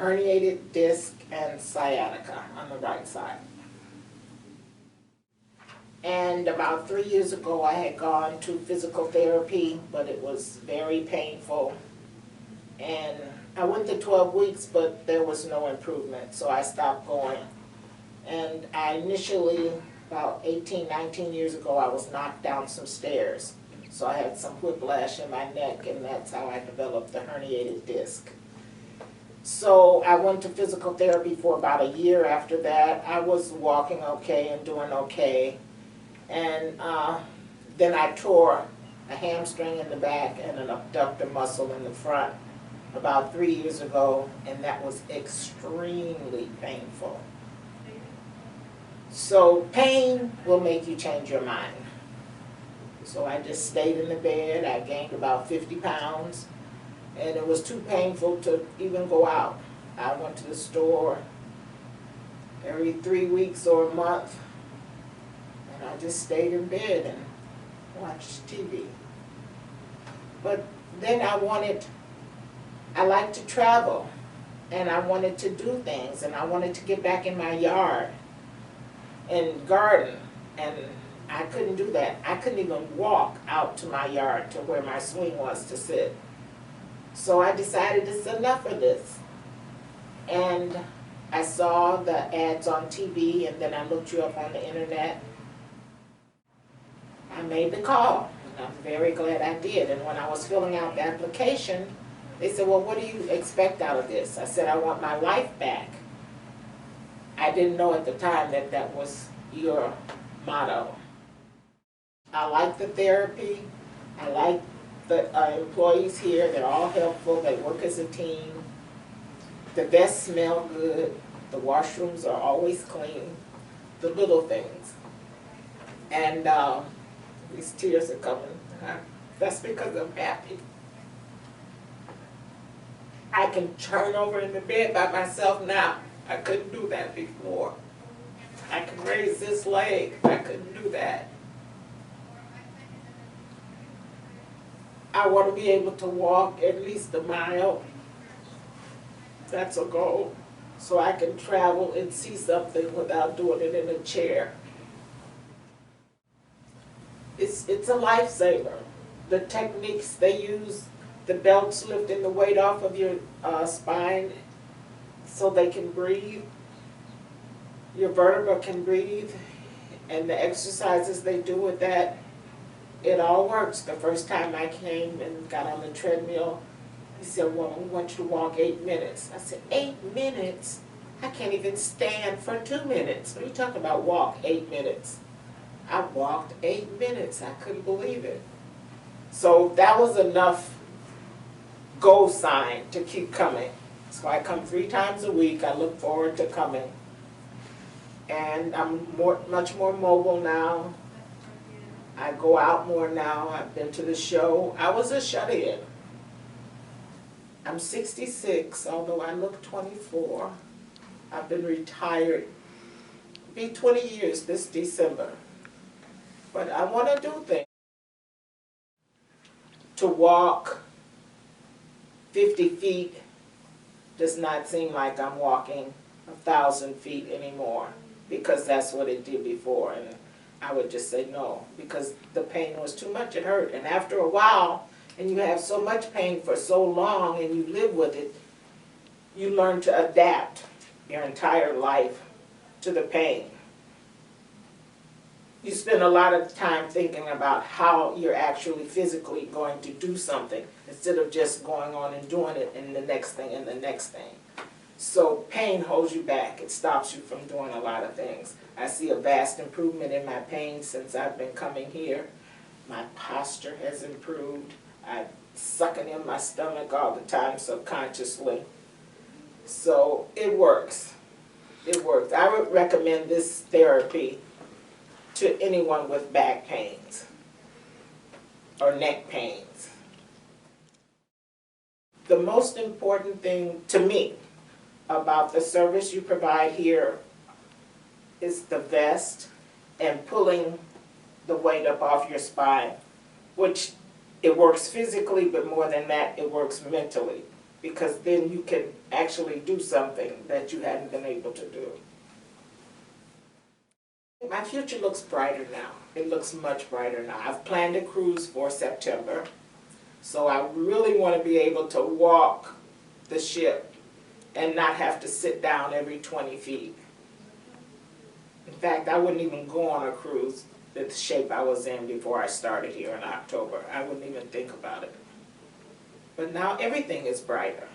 herniated disc and sciatica on the right side. And about 3 years ago, I had gone to physical therapy, but it was very painful. And I went to 12 weeks, but there was no improvement, so I stopped going. And I initially, about 18, 19 years ago, I was knocked down some stairs. So I had some whiplash in my neck, and that's how I developed the herniated disc. So I went to physical therapy for about a year after that. I was walking okay and doing okay. And then I tore a hamstring in the back and an abductor muscle in the front about 3 years ago, and that was extremely painful. So pain will make you change your mind. So I just stayed in the bed. I gained about 50 pounds, and it was too painful to even go out. I went to the store every 3 weeks or a month, and I just stayed in bed and watched TV. But then I liked to travel, and I wanted to do things, and I wanted to get back in my yard and garden, and I couldn't do that. I couldn't even walk out to my yard to where my swing was to sit. So I decided it's enough of this. And I saw the ads on TV, and then I looked you up on the internet. I made the call, and I'm very glad I did. And when I was filling out the application, they said, well, what do you expect out of this? I said, I want my life back. I didn't know at the time that that was your motto. I like the therapy. I like the employees here. They're all helpful. They work as a team. The vests smell good. The washrooms are always clean. The little things. And these tears are coming. That's because I'm happy. I can turn over in the bed by myself now. I couldn't do that before. I can raise this leg. I couldn't do that. I want to be able to walk at least a mile. That's a goal. So I can travel and see something without doing it in a chair. It's a lifesaver. The techniques they use, the belts lifting the weight off of your spine so they can breathe. Your vertebra can breathe, and the exercises they do with that, it all works. The first time I came and got on the treadmill, he said, well, we want you to walk 8 minutes. I said, 8 minutes? I can't even stand for 2 minutes. What are you talking about, walk 8 minutes? I walked 8 minutes. I couldn't believe it. So that was enough go sign to keep coming. So I come 3 times a week. I look forward to coming. And I'm much more mobile now. I go out more now. I've been to the show. I was a shut-in. I'm 66, although I look 24. I've been retired. It'll be 20 years this December. But I want to do things. To walk 50 feet does not seem like I'm walking 1,000 feet anymore, because that's what it did before. And I would just say no, because the pain was too much. It hurt. And after a while, and you have so much pain for so long and you live with it, you learn to adapt your entire life to the pain. You spend a lot of time thinking about how you're actually physically going to do something instead of just going on and doing it and the next thing and the next thing. So pain holds you back. It stops you from doing a lot of things. I see a vast improvement in my pain since I've been coming here. My posture has improved. I'm sucking in my stomach all the time subconsciously. So it works. It works. I would recommend this therapy to anyone with back pains or neck pains. The most important thing to me about the service you provide here is the vest and pulling the weight up off your spine, which it works physically, but more than that, it works mentally, because then you can actually do something that you hadn't been able to do. My future looks brighter now. It looks much brighter now. I've planned a cruise for September, so I really want to be able to walk the ship and not have to sit down every 20 feet. In fact, I wouldn't even go on a cruise the shape I was in before I started here in October. I wouldn't even think about it. But now everything is brighter.